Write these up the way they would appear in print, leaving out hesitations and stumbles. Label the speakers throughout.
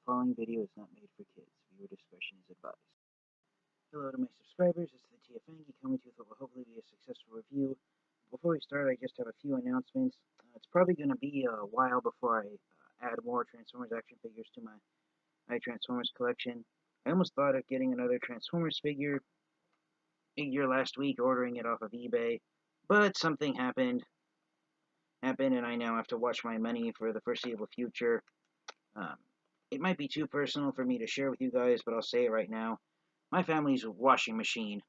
Speaker 1: following video is not made for kids. Viewer discretion is advised. Hello to my subscribers, this is the TFNG coming to you with what will hopefully be a successful review. Before we start, I just have a few announcements. It's probably going to be a while before I add more Transformers action figures to my Transformers collection. I almost thought of getting another Transformers figure last week, ordering it off of eBay, but something happened, and I now have to watch my money for the foreseeable future. It might be too personal for me to share with you guys, but I'll say it right now. My family's washing machine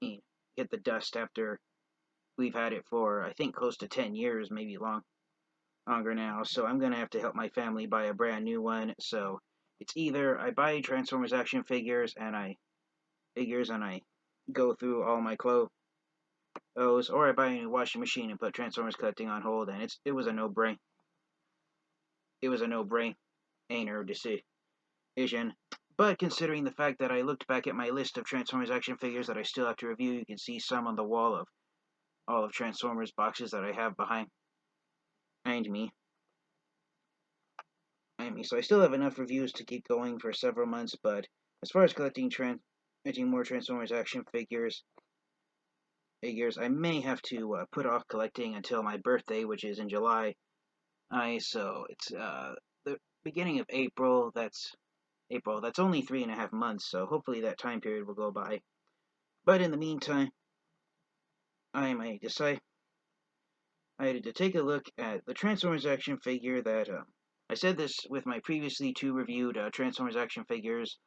Speaker 1: hit the dust after we've had it for, I think, close to 10 years, maybe longer now. So I'm going to have to help my family buy a brand new one. So it's either I buy Transformers action figures and I go through all my clothes, or I buy a new washing machine and put Transformers collecting on hold, and it was a no-brainer. It was a no-brainer decision. But considering the fact that I looked back at my list of Transformers action figures that I still have to review, you can see some on the wall of all of Transformers boxes that I have behind me. So I still have enough reviews to keep going for several months, but as far as collecting more Transformers action figures, I may have to put off collecting until my birthday, which is in July. So it's the beginning of April. That's only 3.5 months, so hopefully that time period will go by. But in the meantime, I had to take a look at the Transformers action figure that, I said this with my previously two reviewed Transformers action figures,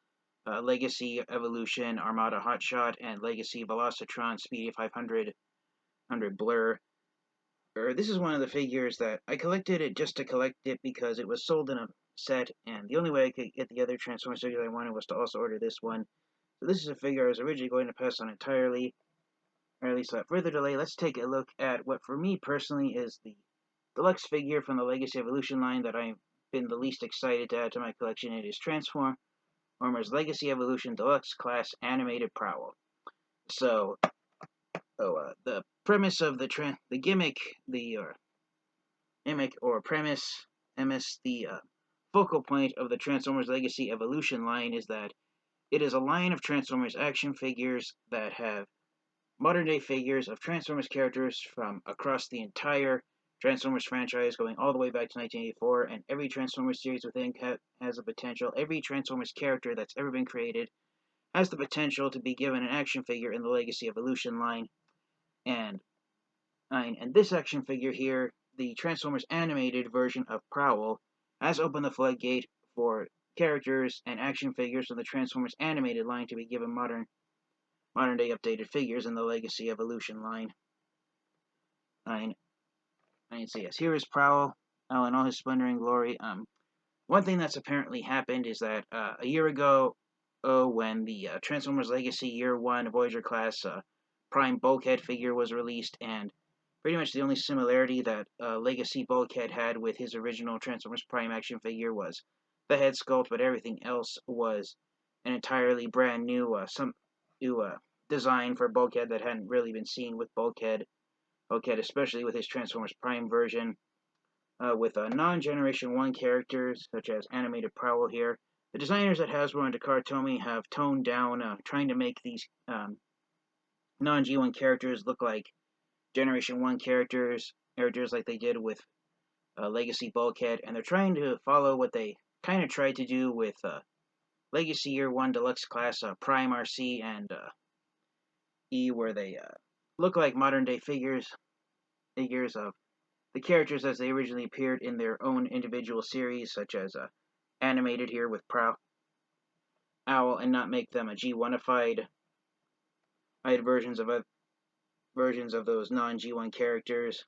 Speaker 1: Legacy Evolution Armada Hotshot and Legacy Velocitron Speedy 500 Blur. This is one of the figures that I collected it just to collect it because it was sold in a set, and the only way I could get the other Transformers figure I wanted was to also order this one. So this is a figure I was originally going to pass on entirely, or at least without further delay. Let's take a look at what for me personally is the deluxe figure from the Legacy Evolution line that I've been the least excited to add to my collection. It is Transformers Legacy Evolution Deluxe Class Animated Prowl. So, the premise of the gimmick, the focal point of the Transformers Legacy Evolution line is that it is a line of Transformers action figures that have modern-day figures of Transformers characters from across the entire Transformers franchise, going all the way back to 1984, and every Transformers series within has a potential. Every Transformers character that's ever been created has the potential to be given an action figure in the Legacy Evolution line. And this action figure here, the Transformers animated version of Prowl, has opened the floodgate for characters and action figures from the Transformers animated line to be given modern-day updated figures in the Legacy Evolution line. So yes, here is Prowl, in all his splendor and glory. One thing that's apparently happened is that a year ago, when the Transformers Legacy Year 1 Voyager class Prime Bulkhead figure was released, and pretty much the only similarity that Legacy Bulkhead had with his original Transformers Prime action figure was the head sculpt, but everything else was an entirely brand new, design for Bulkhead that hadn't really been seen with Bulkhead, especially with his Transformers Prime version, with non-Generation 1 characters, such as Animated Prowl here. The designers at Hasbro and Takara Tomy have toned down, trying to make these non-G1 characters look like Generation 1 characters like they did with Legacy Bulkhead, and they're trying to follow what they kind of tried to do with Legacy Year 1 Deluxe Class Prime RC and E, where they look like modern-day figures of the characters as they originally appeared in their own individual series, such as Animated here with Prowl, and not make them a G1ified versions of those non-G1 characters.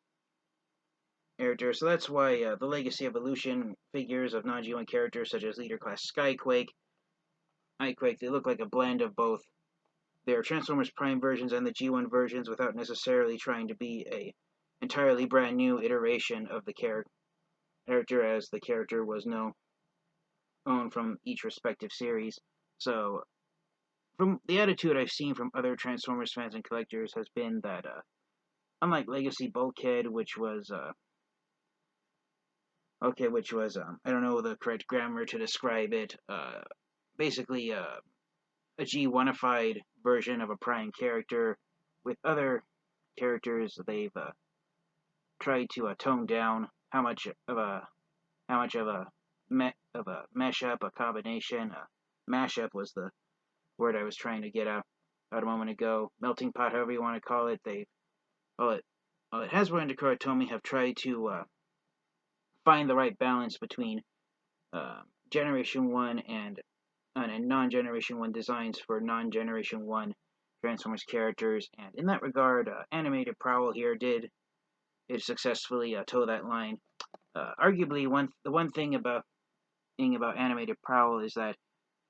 Speaker 1: So that's why the Legacy Evolution figures of non-G1 characters, such as Leader Class Skyquake, they look like a blend of both their Transformers Prime versions and the G1 versions, without necessarily trying to be a entirely brand new iteration of the character, as the character was known from each respective series. So, from the attitude I've seen from other Transformers fans and collectors has been that, unlike Legacy Bulkhead, which was Okay, which was, I don't know the correct grammar to describe it, basically a G1ified version of a Prime character with other characters. They've tried to tone down how much of a mashup, a combination, mashup was the word I was trying to get out a moment ago. Melting pot, however you want to call it. Hasbro and Takara Tomy have tried to find the right balance between Generation 1 and non-Generation 1 designs for non-Generation 1 Transformers characters, and in that regard, Animated Prowl here did successfully toe that line. Arguably, the one thing about Animated Prowl is that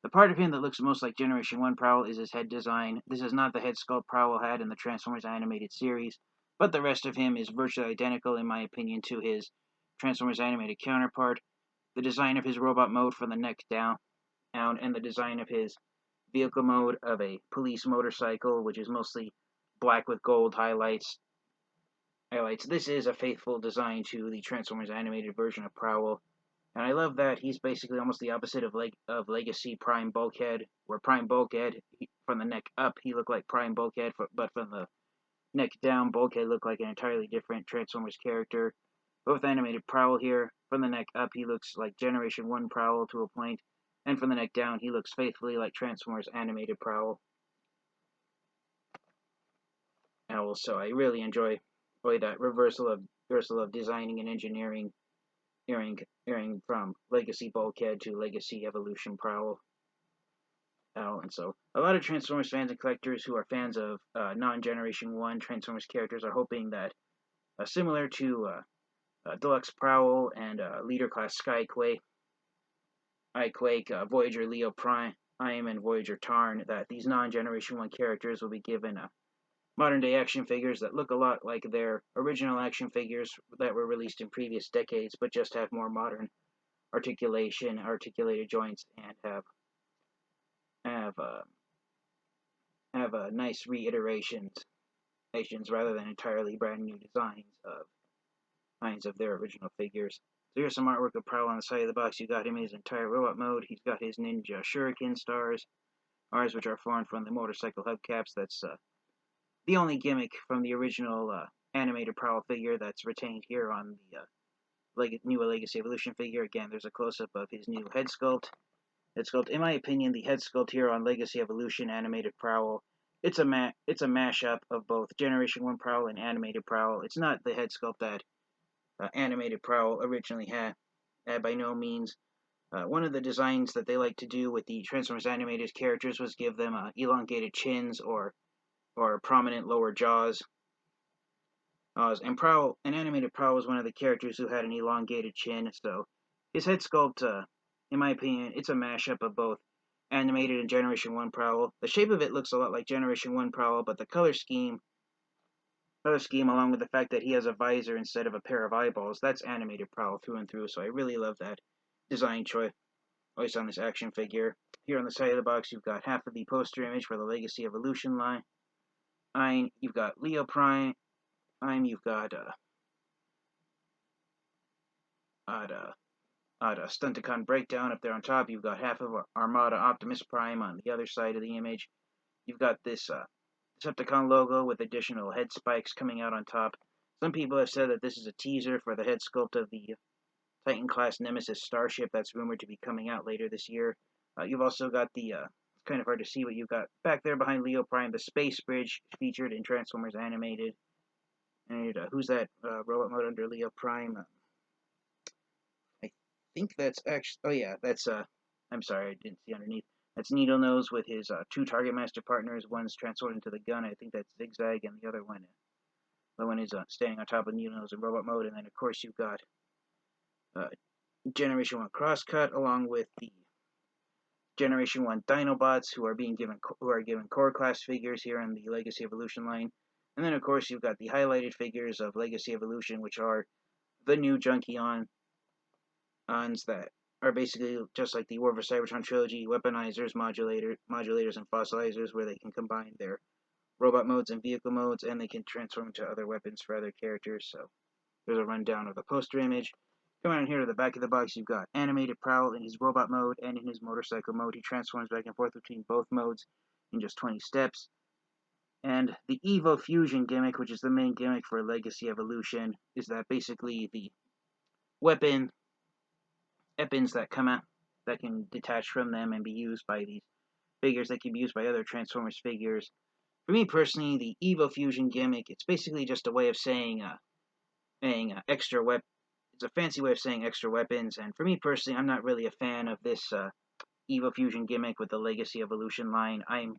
Speaker 1: the part of him that looks most like Generation 1 Prowl is his head design. This is not the head sculpt Prowl had in the Transformers animated series, but the rest of him is virtually identical, in my opinion, to his Transformers animated counterpart. The design of his robot mode from the neck down, and the design of his vehicle mode of a police motorcycle, which is mostly black with gold highlights. This is a faithful design to the Transformers animated version of Prowl. And I love that he's basically almost the opposite of Legacy Prime Bulkhead, where Prime Bulkhead, from the neck up, he looked like Prime Bulkhead, but from the neck down, Bulkhead looked like an entirely different Transformers character. Both Animated Prowl here, from the neck up, he looks like Generation 1 Prowl to a point, and from the neck down, he looks faithfully like Transformers Animated Prowl. And also, I really enjoy that reversal of designing and engineering airing from Legacy Bulkhead to Legacy Evolution Prowl. And so, a lot of Transformers fans and collectors who are fans of non-Generation 1 Transformers characters are hoping that, similar to Deluxe Prowl and Leader Class Skyquake, Voyager Leo Prime, and Voyager Tarn, that these non-Generation 1 characters will be given modern-day action figures that look a lot like their original action figures that were released in previous decades, but just have more modern articulated joints, and have nice reiterations rather than entirely brand new designs of their original figures. So here's some artwork of Prowl on the side of the box. You got him in his entire robot mode. He's got his Ninja Shuriken stars, which are formed from the motorcycle hubcaps. That's the only gimmick from the original Animated Prowl figure that's retained here on the new Legacy Evolution figure. Again, there's a close-up of his new head sculpt. In my opinion, the head sculpt here on Legacy Evolution Animated Prowl, it's a mashup of both Generation 1 Prowl and Animated Prowl. It's not the head sculpt that Animated Prowl originally had by no means. One of the designs that they like to do with the Transformers animated characters was give them elongated chins or prominent lower jaws. And Animated Prowl was one of the characters who had an elongated chin, so his head sculpt, in my opinion, it's a mashup of both Animated and Generation 1 Prowl. The shape of it looks a lot like Generation 1 Prowl, but the color scheme, along with the fact that he has a visor instead of a pair of eyeballs, that's Animated Prowl through and through, so I really love that design choice on this action figure. Here on the side of the box, you've got half of the poster image for the Legacy Evolution line. You've got Leo Prime, you've got Stunticon Breakdown up there on top. You've got half of Armada Optimus Prime on the other side of the image. You've got this Decepticon logo with additional head spikes coming out on top. Some people have said that this is a teaser for the head sculpt of the Titan-class Nemesis starship that's rumored to be coming out later this year. You've also got the, it's kind of hard to see what you've got back there behind Leo Prime, the space bridge featured in Transformers Animated. And who's that robot mode under Leo Prime? I think that's actually, oh yeah, that's, I'm sorry, I didn't see underneath. That's Needle Nose with his two Target Master partners. One's transformed into the gun, I think that's Zigzag, and the other one is standing on top of Needle Nose in robot mode. And then, of course, you've got Generation 1 Crosscut, along with the Generation 1 Dinobots, who are given core class figures here in the Legacy Evolution line. And then, of course, you've got the highlighted figures of Legacy Evolution, which are the new Junkions that are basically just like the War for Cybertron trilogy, weaponizers, modulators, and fossilizers, where they can combine their robot modes and vehicle modes, and they can transform into other weapons for other characters. So there's a rundown of the poster image. Coming on here to the back of the box, you've got Animated Prowl in his robot mode and in his motorcycle mode. He transforms back and forth between both modes in just 20 steps. And the Evo Fusion gimmick, which is the main gimmick for Legacy Evolution, is that basically the weapons that come out that can detach from them and be used by these figures that can be used by other Transformers figures. For me personally, the Evo Fusion gimmick, it's basically just a way of saying extra weapon. It's a fancy way of saying extra weapons, and for me personally, I'm not really a fan of this Evo Fusion gimmick with the Legacy Evolution line. I'm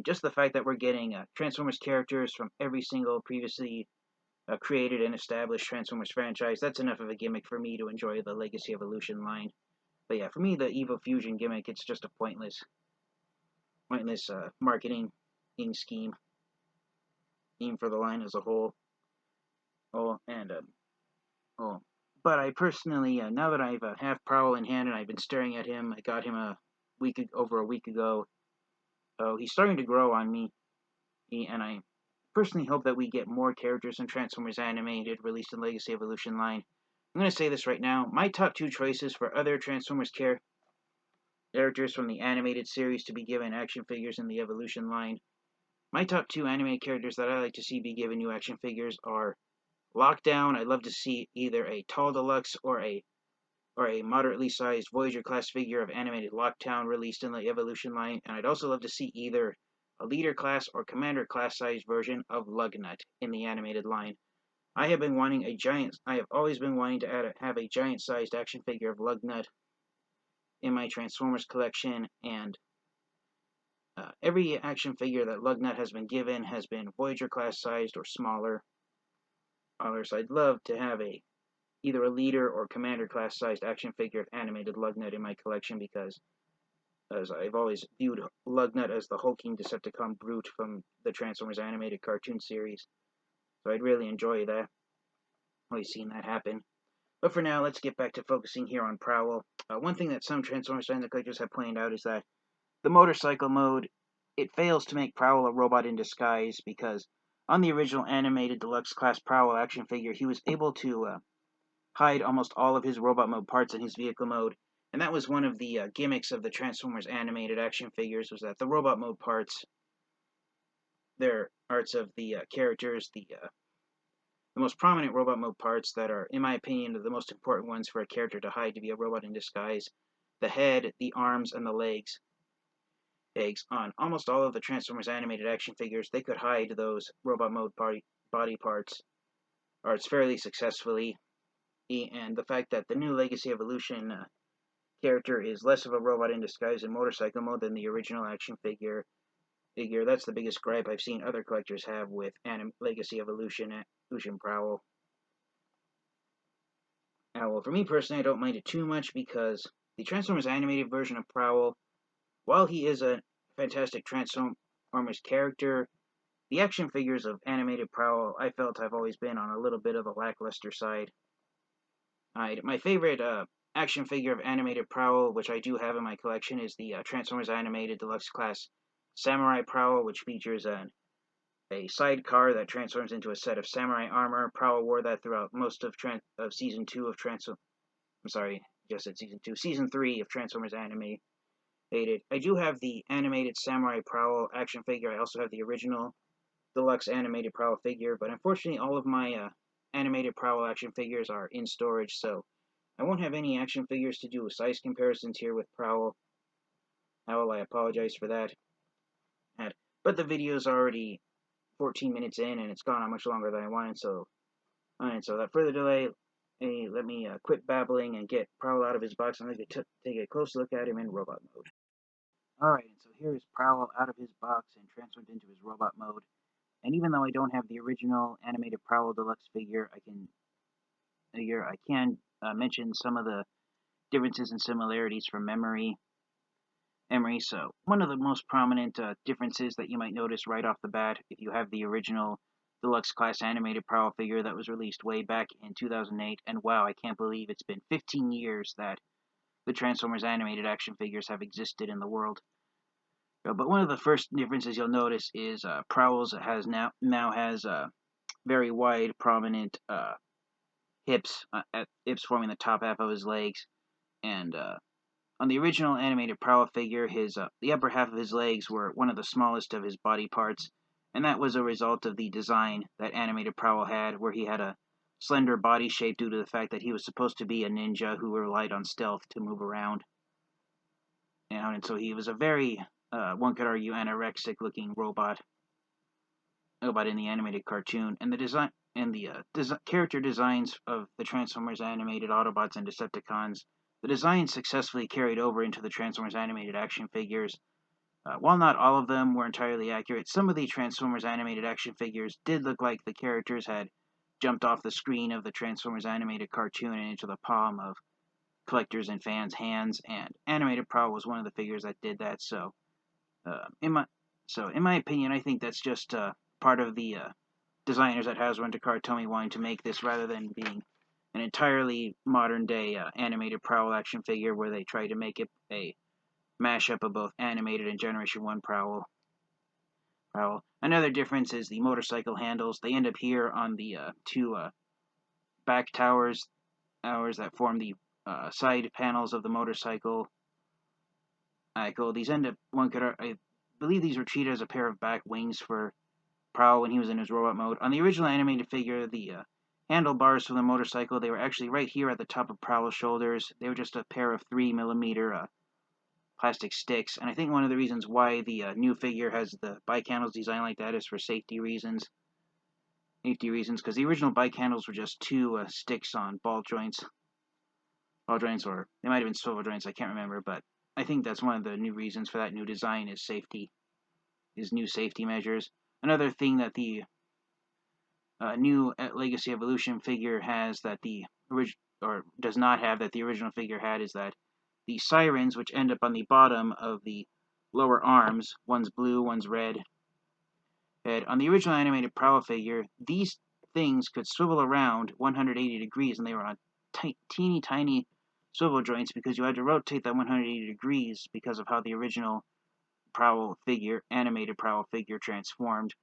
Speaker 1: just the fact that we're getting Transformers characters from every single previously created and established Transformers franchise. That's enough of a gimmick for me to enjoy the Legacy Evolution line. But yeah, for me, the Evo Fusion gimmick, it's just a pointless marketing scheme for the line as a whole. But I personally, now that I've have Prowl in hand and I've been staring at him, I got him over a week ago. So he's starting to grow on me, and I personally hope that we get more characters in Transformers Animated released in Legacy Evolution line. I'm going to say this right now. My top 2 choices for other Transformers characters from the animated series to be given action figures in the Evolution line. My top 2 animated characters that I like to see be given new action figures are Lockdown. I'd love to see either a tall deluxe or a moderately sized Voyager class figure of animated Lockdown released in the Evolution line, and I'd also love to see either a leader class or commander class sized version of Lugnut in the animated line. I have always been wanting to have a giant sized action figure of Lugnut in my Transformers collection, and every action figure that Lugnut has been given has been Voyager class sized or smaller. So I'd love to have either a leader or commander class sized action figure of animated Lugnut in my collection, because as I've always viewed Lugnut as the hulking Decepticon brute from the Transformers animated cartoon series. So I'd really enjoy that. Always seen that happen. But for now, let's get back to focusing here on Prowl. One thing that some Transformers fans and collectors have pointed out is that the motorcycle mode, it fails to make Prowl a robot in disguise, because on the original animated deluxe class Prowl action figure, he was able to hide almost all of his robot mode parts in his vehicle mode. And that was one of the gimmicks of the Transformers animated action figures, was that the robot mode parts, they're parts of the characters, the most prominent robot mode parts that are, in my opinion, the most important ones for a character to hide to be a robot in disguise. The head, the arms, and the legs. On almost all of the Transformers animated action figures, they could hide those robot mode body parts fairly successfully. And the fact that the new Legacy Evolution character is less of a robot in disguise in motorcycle mode than the original action figure, that's the biggest gripe I've seen other collectors have with Legacy Evolution Prowl. Well, for me personally, I don't mind it too much, because the Transformers animated version of Prowl, while he is a fantastic Transformers character, the action figures of animated Prowl, I felt I've always been on a little bit of a lackluster side. My favorite action figure of animated Prowl, which I do have in my collection, is the Transformers Animated Deluxe Class Samurai Prowl, which features a sidecar that transforms into a set of samurai armor. Prowl wore that throughout most of Season 2 of Season 3 of Transformers Animated. I do have the animated Samurai Prowl action figure. I also have the original Deluxe Animated Prowl figure, but unfortunately all of my animated Prowl action figures are in storage, so I won't have any action figures to do size comparisons here with Prowl. I apologize for that. But the video is already 14 minutes in, and it's gone on much longer than I wanted, so without further delay, let me quit babbling and get Prowl out of his box, and let me take a close look at him in robot mode. Alright, and so here is Prowl out of his box and transferred into his robot mode. And even though I don't have the original animated Prowl Deluxe figure, I can mention some of the differences and similarities from memory. So one of the most prominent differences that you might notice right off the bat, if you have the original Deluxe Class animated Prowl figure that was released way back in 2008, and wow, I can't believe it's been 15 years that the Transformers animated action figures have existed in the world. But one of the first differences you'll notice is Prowl's now has very wide, prominent hips forming the top half of his legs, and on the original animated Prowl figure, the upper half of his legs were one of the smallest of his body parts, and that was a result of the design that animated Prowl had, where he had a slender body shape due to the fact that he was supposed to be a ninja who relied on stealth to move around. And so he was a very, one could argue, anorexic-looking robot in the animated cartoon. And the character designs of the Transformers animated Autobots and Decepticons, the design successfully carried over into the Transformers animated action figures. While not all of them were entirely accurate, some of the Transformers animated action figures did look like the characters had jumped off the screen of the Transformers animated cartoon and into the palm of collectors and fans' hands, and Animated Prowl was one of the figures that did that. So, in my opinion, I think that's just part of the designers at Hasbro and Takara Tomy wanting to make this rather than being an entirely modern day animated Prowl action figure where they try to make it a mashup of both animated and Generation 1 Prowl. Another difference is the motorcycle handles. They end up here on the two back towers that form the side panels of the motorcycle. These end up, I believe these were treated as a pair of back wings for Prowl when he was in his robot mode. On the original animated figure, the handlebars for the motorcycle, they were actually right here at the top of Prowl's shoulders. They were just a pair of 3mm plastic sticks, and I think one of the reasons why the new figure has the bike handles designed like that is for safety reasons, because the original bike handles were just two sticks on ball joints, or they might have been swivel joints, I can't remember, but I think that's one of the new reasons for that new design is new safety measures. Another thing that the new Legacy Evolution figure has that does not have that the original figure had is that the sirens, which end up on the bottom of the lower arms, one's blue, one's red. And on the original animated Prowl figure, these things could swivel around 180 degrees, and they were on teeny tiny swivel joints because you had to rotate that 180 degrees because of how the original animated Prowl figure transformed.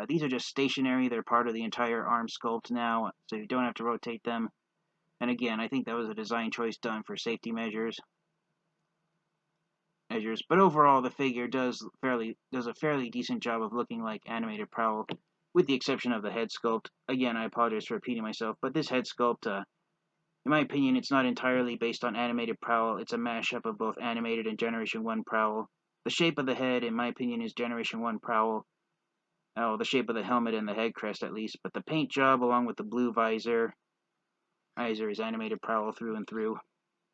Speaker 1: These are just stationary. They're part of the entire arm sculpt now, so you don't have to rotate them. And again, I think that was a design choice done for safety measures. But overall, the figure does a fairly decent job of looking like animated Prowl, with the exception of the head sculpt. Again, I apologize for repeating myself, but this head sculpt, in my opinion, it's not entirely based on animated Prowl. It's a mashup of both animated and Generation 1 Prowl. The shape of the head, in my opinion, is Generation 1 Prowl. The shape of the helmet and the head crest, at least. But the paint job, along with the blue visor is animated Prowl through and through.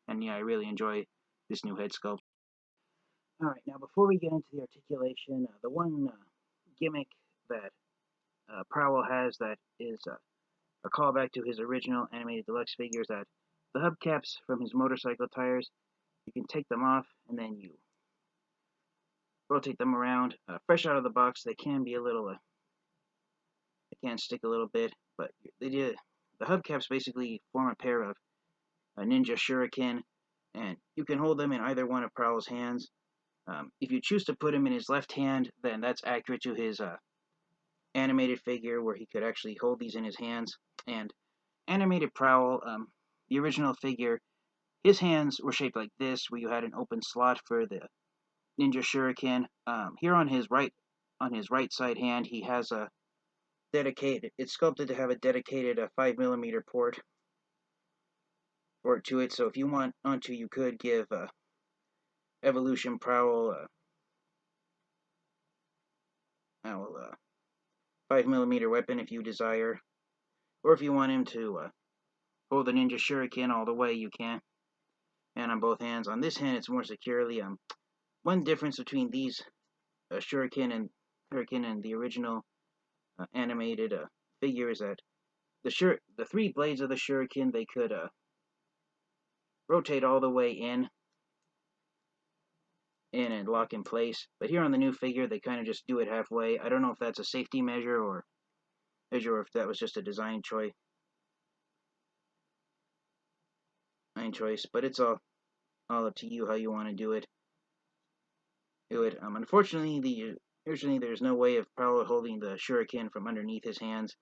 Speaker 1: And yeah, I really enjoy this new head sculpt. Alright, now before we get into the articulation, the one gimmick that Prowl has that is a callback to his original animated deluxe figure is that the hubcaps from his motorcycle tires, you can take them off and then you rotate them around. Fresh out of the box, they can be a little, they can stick a little bit, but the hubcaps basically form a pair of a ninja shuriken, and you can hold them in either one of Prowl's hands. If you choose to put him in his left hand, then that's accurate to his animated figure where he could actually hold these in his hands. And animated Prowl, the original figure, his hands were shaped like this, where you had an open slot for the ninja shuriken. Here on his right side hand, he has it's sculpted to have a dedicated 5mm port to it. So if you want onto, you could give Evolution Prowl 5mm weapon if you desire, or if you want him to hold the ninja shuriken all the way, you can. And on both hands. On this hand, it's more securely. One difference between these shuriken and the original animated figure is that the three blades of the shuriken, they could rotate all the way in and lock in place. But here on the new figure, they kind of just do it halfway. I don't know if that's a safety measure or if that was just a design choice. But it's all up to you how you want to do it. Unfortunately, usually there's no way of Prowl holding the shuriken from underneath his hands,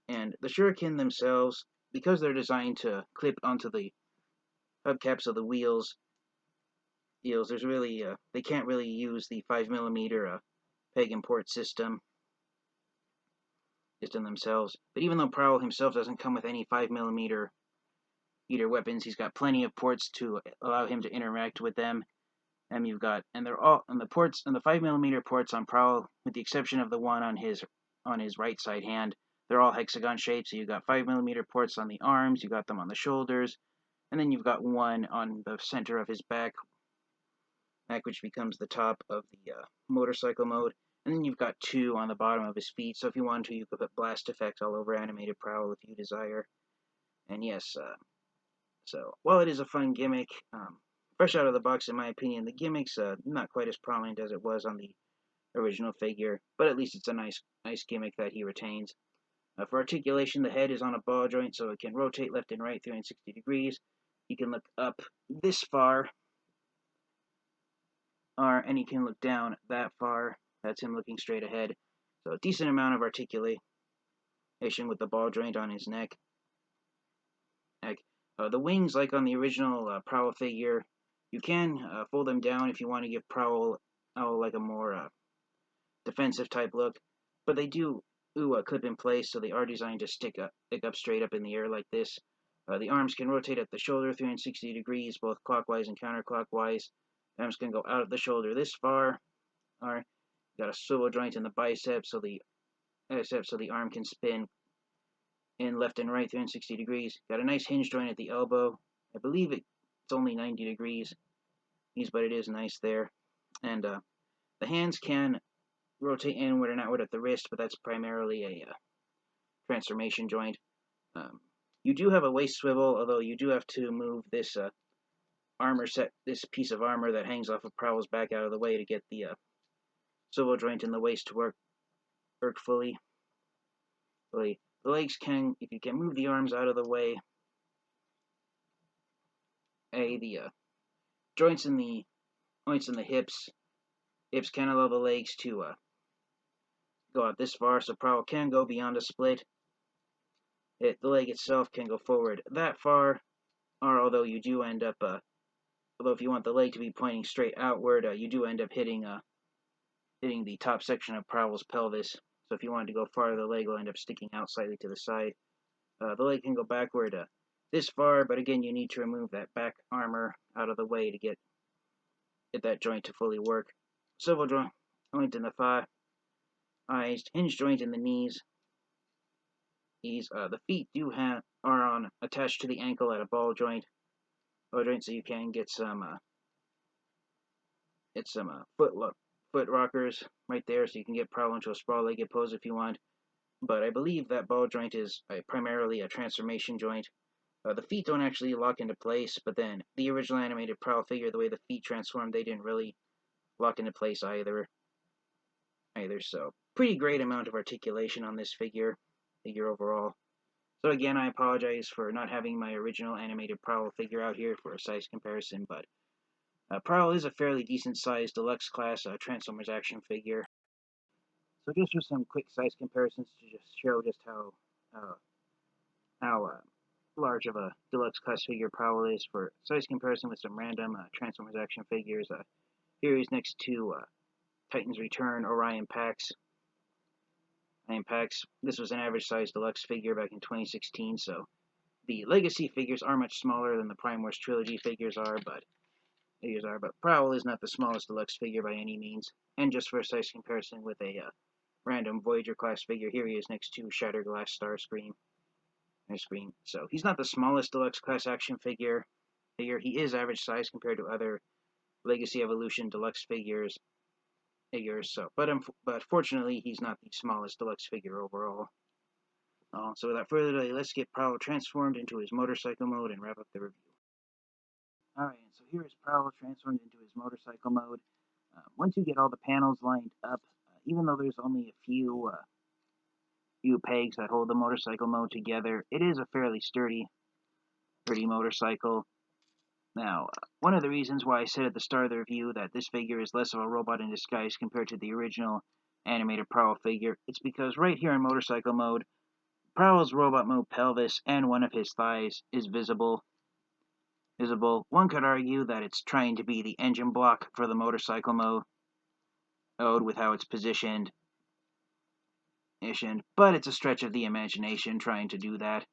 Speaker 1: and the shuriken themselves, because they're designed to clip onto the hubcaps of the wheels, there's really they can't really use the 5mm peg and port system themselves. But even though Prowl himself doesn't come with any 5mm weapons, he's got plenty of ports to allow him to interact with them. And they're all and the ports and the 5mm ports on Prowl, with the exception of the one on his right side hand, they're all hexagon shaped. So you've got 5mm ports on the arms, you got them on the shoulders, and then you've got one on the center of his back, which becomes the top of the motorcycle mode. And then you've got two on the bottom of his feet. So if you want to, you could put blast effect all over Animated Prowl if you desire. And yes, so while it is a fun gimmick, fresh out of the box, in my opinion, the gimmick's not quite as prominent as it was on the original figure, but at least it's a nice gimmick that he retains. For articulation, the head is on a ball joint, so it can rotate left and right 360 degrees. You can look up this far, and he can look down that far. That's him looking straight ahead. So a decent amount of articulation with the ball joint on his neck. The wings, like on the original Prowl figure, you can fold them down if you want to give Prowl like a more defensive type look, but they do clip in place, so they are designed to stick up straight up in the air like this. The arms can rotate at the shoulder 360 degrees, both clockwise and counterclockwise. The arms can go out of the shoulder this far. Got a swivel joint in the bicep, so the arm can spin in left and right 360 degrees. Got a nice hinge joint at the elbow. I believe it's only 90 degrees, but it is nice there. And the hands can rotate inward and outward at the wrist, but that's primarily a transformation joint. You do have a waist swivel, although you do have to move this this piece of armor that hangs off of Prowl's back out of the way to get the swivel joint in the waist to work fully. The legs can, if you can move the arms out of the way, the joints in the hips can allow the legs to go out this far, so Prowl can go beyond a split. The leg itself can go forward that far, or although you do end up, although if you want the leg to be pointing straight outward, you do end up hitting the top section of Prowl's pelvis. So if you wanted to go farther, the leg will end up sticking out slightly to the side. The leg can go backward this far, but again, you need to remove that back armor out of the way to get that joint to fully work. Swivel joint in the thighs, hinge joint in the knees. The feet are attached to the ankle at a ball joint, so you can get some foot rockers right there, so you can get Prowl into a sprawl-legged pose if you want. But I believe that ball joint is primarily a transformation joint. The feet don't actually lock into place, but then the original animated Prowl figure, the way the feet transformed, they didn't really lock into place either. So pretty great amount of articulation on this figure overall. So again, I apologize for not having my original animated Prowl figure out here for a size comparison, but Prowl is a fairly decent-sized deluxe class Transformers action figure. So just for some quick size comparisons to just show just how large of a deluxe class figure Prowl is for size comparison with some random Transformers action figures. Here he's next to Titan's Return Orion Pax. This was an average size deluxe figure back in 2016, so the Legacy figures are much smaller than the Prime Wars Trilogy figures are, but Prowl is not the smallest deluxe figure by any means. And just for a size comparison with a random Voyager class figure, here he is next to Shatterglass Starscream. So he's not the smallest deluxe class action figure. He is average size compared to other Legacy Evolution deluxe figures. So, but fortunately, he's not the smallest deluxe figure overall. So without further delay, let's get Prowl transformed into his motorcycle mode and wrap up the review. Alright, so here is Prowl transformed into his motorcycle mode. Once you get all the panels lined up, even though there's only a few pegs that hold the motorcycle mode together, it is a fairly sturdy motorcycle. Now, one of the reasons why I said at the start of the review that this figure is less of a robot in disguise compared to the original animated Prowl figure, it's because right here in motorcycle mode, Prowl's robot mode pelvis and one of his thighs is visible. One could argue that it's trying to be the engine block for the motorcycle mode with how it's positioned, but it's a stretch of the imagination trying to do that.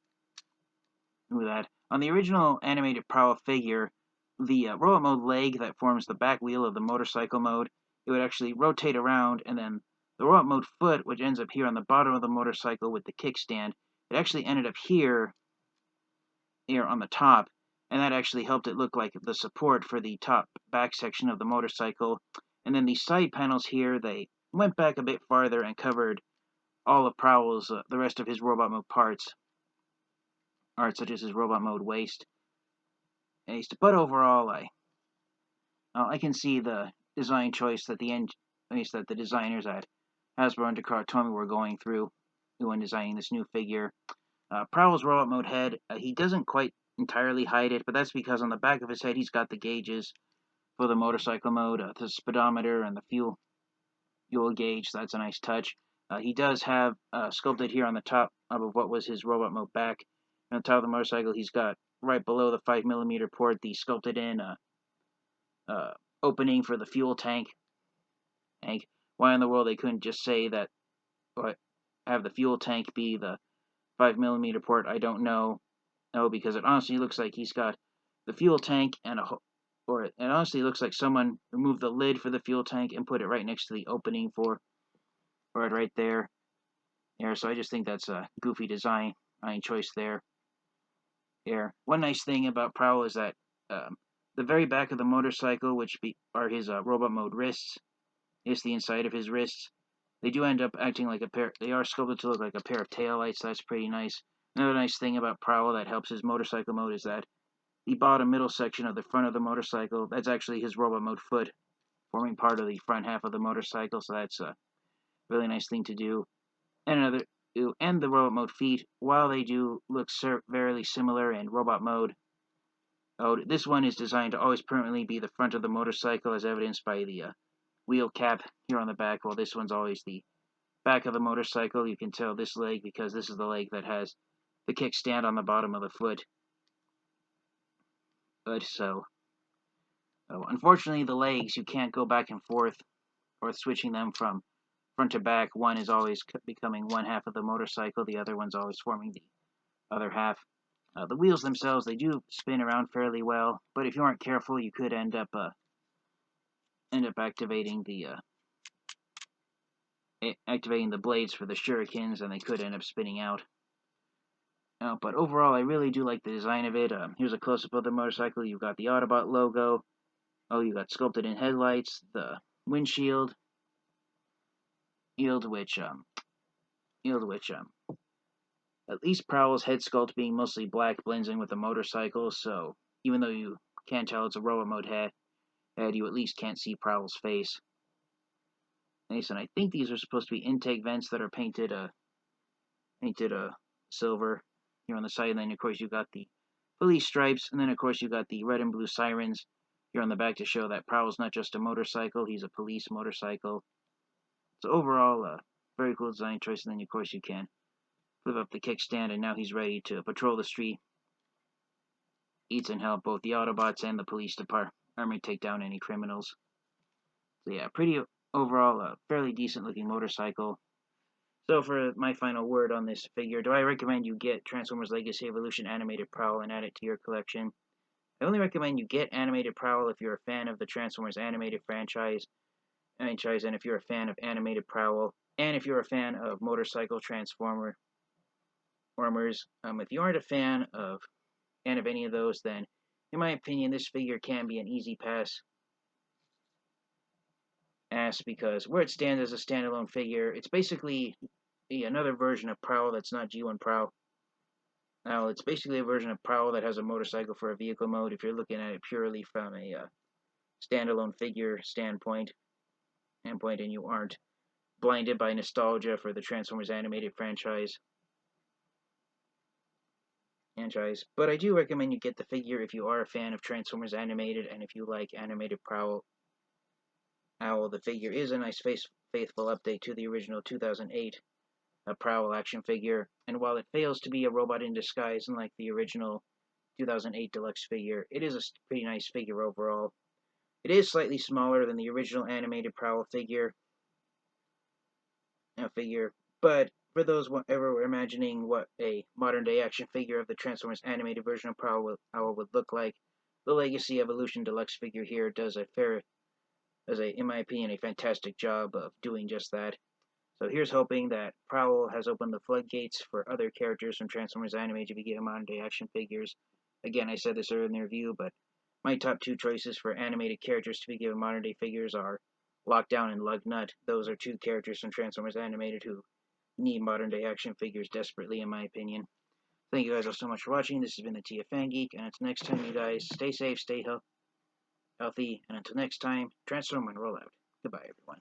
Speaker 1: On the original animated Prowl figure, the robot mode leg that forms the back wheel of the motorcycle mode, it would actually rotate around, and then the robot mode foot, which ends up here on the bottom of the motorcycle with the kickstand, it actually ended up here on the top, and that actually helped it look like the support for the top back section of the motorcycle. And then these side panels here, they went back a bit farther and covered all of Prowl's, the rest of his robot mode parts, such as his robot mode waist. But overall, I can see the design choice that the designers at Hasbro and Takara Tomy were going through when designing this new figure. Prowl's robot mode head, he doesn't quite entirely hide it, but that's because on the back of his head he's got the gauges for the motorcycle mode, the speedometer and the fuel gauge. So that's a nice touch. He does have sculpted here on the top of what was his robot mode back. On the top of the motorcycle, he's got right below the 5mm port the sculpted in opening for the fuel tank. Why in the world they couldn't just say that, or have the fuel tank be the 5mm port, I don't know. No, because it honestly looks like he's got the fuel tank and it honestly looks like someone removed the lid for the fuel tank and put it right next to the opening for it right there. So I just think that's a goofy design choice there. One nice thing about Prowl is that the very back of the motorcycle, which are his robot mode wrists, is the inside of his wrists. They do end up acting like they are sculpted to look like a pair of taillights. So that's pretty nice. Another nice thing about Prowl that helps his motorcycle mode is that the bottom middle section of the front of the motorcycle, that's actually his robot mode foot, forming part of the front half of the motorcycle. So that's a really nice thing to do. And the robot mode feet, while they do look very similar in robot mode, this one is designed to always permanently be the front of the motorcycle, as evidenced by the wheel cap here on the back, while this one's always the back of the motorcycle. You can tell this leg because this is the leg that has the kickstand on the bottom of the foot. Unfortunately, the legs, you can't go back and forth or switching them from front to back. One is always becoming one half of the motorcycle, the other one's always forming the other half. The wheels themselves, they do spin around fairly well, but if you aren't careful, you could end up activating the blades for the shurikens, and they could end up spinning out. But overall, I really do like the design of it. Here's a close-up of the motorcycle. You've got the Autobot logo. You got sculpted in headlights, the windshield, which at least Prowl's head sculpt being mostly black blends in with the motorcycle, so even though you can't tell it's a robot mode head, you at least can't see Prowl's face. Nice, and I think these are supposed to be intake vents that are painted silver here on the side, and then of course you've got the police stripes, and then of course you've got the red and blue sirens here on the back to show that Prowl's not just a motorcycle, he's a police motorcycle. So overall, very cool design choice, and then of course you can flip up the kickstand, and now he's ready to patrol the street, eats and help both the Autobots and the police department take down any criminals. So yeah, pretty overall, fairly decent looking motorcycle. So for my final word on this figure, do I recommend you get Transformers Legacy Evolution Animated Prowl and add it to your collection? I only recommend you get Animated Prowl if you're a fan of the Transformers animated franchise, and if you're a fan of Animated Prowl, and if you're a fan of Motorcycle Transformers. If you aren't a fan of any of those, then in my opinion, this figure can be an easy pass. Because where it stands as a standalone figure, it's basically another version of Prowl that's not G1 Prowl. Now, it's basically a version of Prowl that has a motorcycle for a vehicle mode if you're looking at it purely from a standalone figure standpoint, and you aren't blinded by nostalgia for the Transformers animated franchise. But I do recommend you get the figure if you are a fan of Transformers Animated, and if you like Animated Prowl. The figure is a nice faithful update to the original 2008 Prowl action figure, and while it fails to be a robot in disguise unlike the original 2008 deluxe figure, it is a pretty nice figure overall. It is slightly smaller than the original animated Prowl figure, but for those ever imagining what a modern-day action figure of the Transformers animated version of Prowl would look like, the Legacy Evolution Deluxe figure here does in my opinion, a fantastic job of doing just that. So here's hoping that Prowl has opened the floodgates for other characters from Transformers Animated to be given modern-day action figures. Again, I said this earlier in the review, but my top two choices for animated characters to be given modern-day figures are Lockdown and Lugnut. Those are two characters from Transformers Animated who need modern-day action figures desperately, in my opinion. Thank you guys all so much for watching. This has been the TFN Geek, and until next time, you guys, stay safe, stay healthy, and until next time, transform and roll out. Goodbye, everyone.